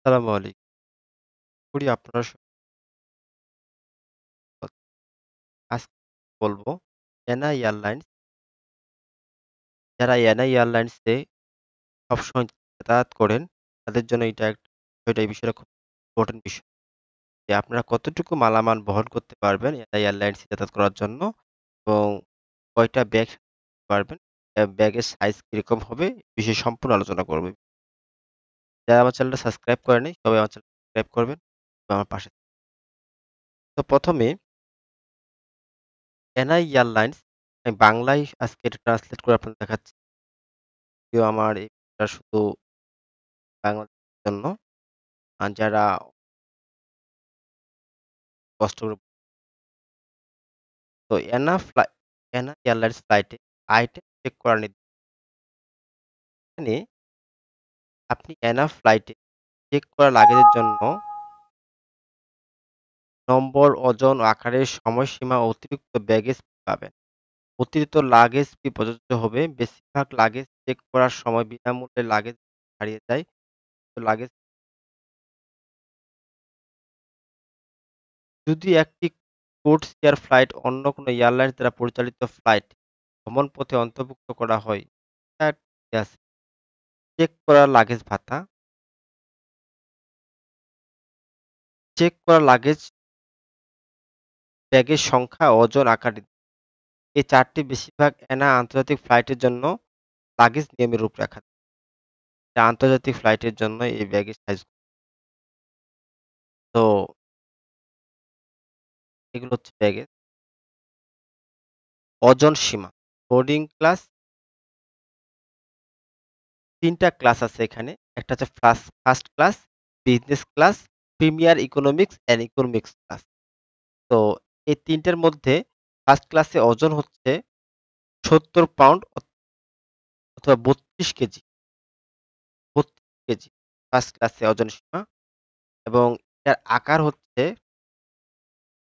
আসসালামু আলাইকুম। করি আপনার আজকে বলব এনা এয়ারলাইন্স যারা এনা এয়ারলাইন্সে সবসময় যাতায়াত করেন, তাদের জন্য এই বিষয়টা খুব ইম্পোর্টেন্ট বিষয়। যে আপনারা কতটুকু মালামাল বহন করতে পারবেন এনা এয়ারলাইন্সে যাতায়াত করার জন্য এবং কয়টা ব্যাগ পারবেন, ব্যাগের সাইজ কিরকম হবে, এ বিষয়ে সম্পূর্ণ আলোচনা করব। যারা আমার চ্যানেলটা সাবস্ক্রাইব করেনি, সবাই আমার চ্যানেল সাবস্ক্রাইব করবেন এবং আমার পাশে তো ১ম এ এনা এয়ারলাইন্স আমি বাংলায় আজকে এটা ট্রান্সলেট করে আপনাদের দেখাচ্ছি। যদিও আমার এটা শুধু বাংলাদেশের জন্য যারা কষ্ট করে তো এনা এয়ারলাইন্স ফ্লাইটে আইটেম চেক করার এখানে আপনি এনা ফ্লাইটে চেক করা লাগেজের জন্য নম্বর, ওজন ও আকারের সময়সীমা ও অতিরিক্ত ব্যাগেজ পাবেন। অতিরিক্ত লাগেজ ফি প্রযোজ্য হবে। বেশিরভাগ লাগেজ চেক করার সময় বিনামূল্যে লাগেজ হারিয়ে যায়। তো লাগেজ যদি একটি কোড শেয়ার ফ্লাইট অন্য কোনো এয়ারলাইন্স দ্বারা পরিচালিত ফ্লাইট ভ্রমণপথে অন্তর্ভুক্ত করা হয়, তা ঠিক আছে। চেক করা লাগেজ ভাতা চেক করা লাগেজ ব্যাগের সংখ্যা, ওজন, আকার এই ৪ টি বেশিরভাগ এনা আন্তর্জাতিক ফ্লাইটের জন্য লাগেজ নিয়মের রূপরেখা দেয়। যা আন্তর্জাতিক ফ্লাইটের জন্য এই ব্যাগের সাইজ তো এগুলো হচ্ছে ব্যাগেজ। ওজন সীমা, বোর্ডিং ক্লাস ৩ টা ক্লাস আছে এখানে। একটা হচ্ছে first class, business class, premier economics and economics class. তো এই ৩ টার মধ্যে ফার্স্ট ক্লাসে ওজন হচ্ছে ৭০ পাউন্ড অথবা ৩২ কেজি। ৩২ কেজি ফার্স্ট ক্লাসে ওজন সীমা এবং এটার আকার হচ্ছে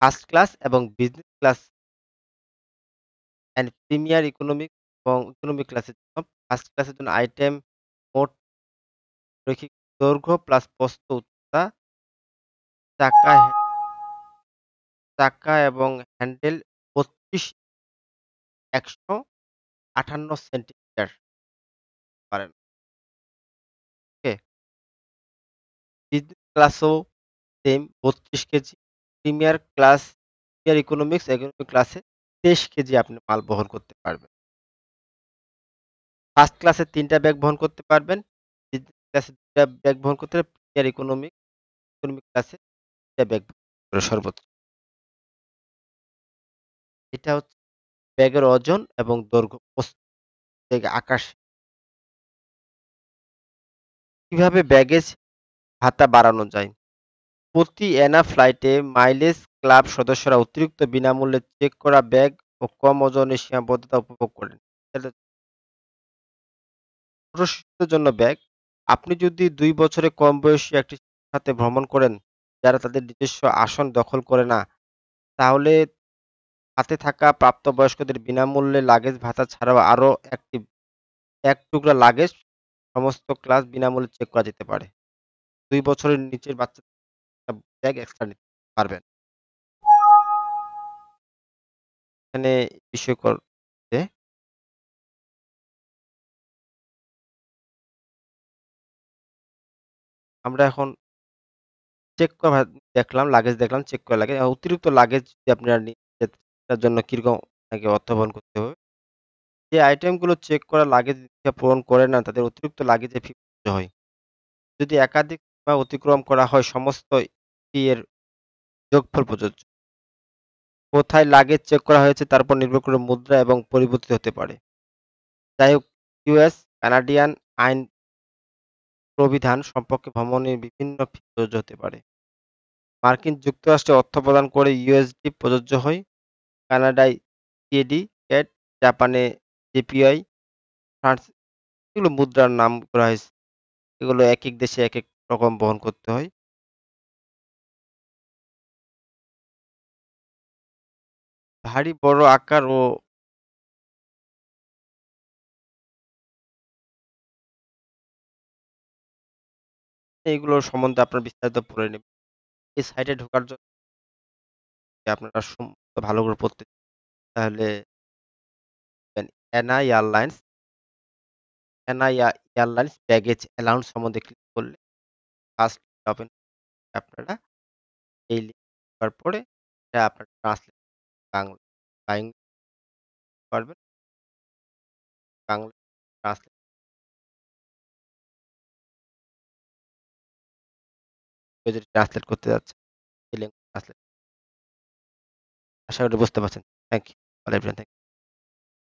ফার্স্ট ক্লাস এবং business class and premier economic এবং ইকোনমিক ক্লাসের জন্য ফার্স্ট ক্লাসের জন্য আইটেম মোট রৈখিক দৈর্ঘ্য প্লাস প্রস্থ উচ্চতা, চাকা চাকা এবং হ্যান্ডেল ৩২ ১৫৮ সেন্টিমিটার পারেন। ওকে? বিজনেস ক্লাসও same ৩২ KG. Premier economics economic ক্লাসে ২৩ কেজি আপনি মাল বহন করতে পারবেন। ফার্স্ট ক্লাসে ৩ টা ব্যাগ বহন করতে পারবেন। বিজনেস ক্লাসে ২ টা ব্যাগ বহন করতে পারবেন। প্রিমিয়ার ইকোনমিক ক্লাসে ২ টা ব্যাগ সর্বোচ্চ। এটা হচ্ছে ব্যাগের ওজন এবং দৈর্ঘ্য প্রস্থ থেকে আকাশ কিভাবে ব্যাগেজ ভাতা বাড়ানো যায়? প্রতি এনা ফ্লাইটে মাইলেজ ক্লাব সদস্যরা অতিরিক্ত বিনামূল্যে চেক করা ব্যাগ ও কম ওজনের সীমাবদ্ধতা উপভোগ করেন। এটা ছোট শিশুদের জন্য ব্যাগ। আপনি যদি ২ বছরের কম বয়সী একটি শিশুর সাথে ভ্রমণ করেন, যারা তাদের নিজস্ব আসন দখল করে না, তাহলে সাথে থাকা প্রাপ্তবয়স্কদের বিনামূল্যে লাগেজ ভাতা ছাড়াও আরও এক টুকরা লাগেজ সমস্ত ক্লাস বিনামূল্যে চেক করা যেতে পারে। ২ বছরের নিচের বাচ্চাদের একটা ব্যাগ এক্সট্রা নিতে পারবেন। এখানে বিষয় যে আমরা এখন চেক করা দেখলাম, চেক করা লাগে। অতিরিক্ত লাগেজ যদি আপনারা সেটার জন্য কিরকম আপনাকে অর্থ বহন করতে হবে? যে আইটেমগুলো চেক করা লাগেজ পূরণ করে না, তাদের অতিরিক্ত লাগেজের ফি দিতে হয়। যদি একাধিক সীমা অতিক্রম করা হয়, সমস্ত ফি এর যোগফল প্রযোজ্য। কোথায় লাগেজ চেক করা হয়েছে তার উপর নির্ভর করে মুদ্রা এবং পরিবর্তিত হতে পারে। যাই হোক, ইউএস, কানাডিয়ান আইন প্রবিধান সম্পর্কে ভ্রমণের বিভিন্ন ফি প্রযোজ্য হতে পারে। মার্কিন যুক্তরাষ্ট্রে অর্থ প্রদান করে ইউএসডি প্রযোজ্য হয়। কানাডায় সিএডি, ক্যাড, জাপানে জেপিওয়াই, ফ্রান্স এগুলো মুদ্রার নাম করা হয়েছে। এগুলো একেক দেশে একেক রকম বহন করতে হয়। ভারী বড় আকার ও এইগুলো সম্বন্ধে আপনার বিস্তারিত পড়ে নেবেন। এই সাইটে ঢোকার জন্য আপনারা ভালো করে পড়তে তাহলে এনআই এয়ারলাইন্স ব্যাগেজ অ্যালাউন্স সম্বন্ধে ক্লিক করলে ফার্স্ট পাবেন আপনারা এই লিঙ্ক ঢোকার পরে এটা আপনার ট্রান্সলেট বাংলা পারবেন বাংলা ট্রান্সলেট যদি ট্রান্সলেট করতে যাচ্ছেন এই লিঙ্ক ট্রান্সলেট আশা করি বুঝতে পারছেন। Thank you all everyone.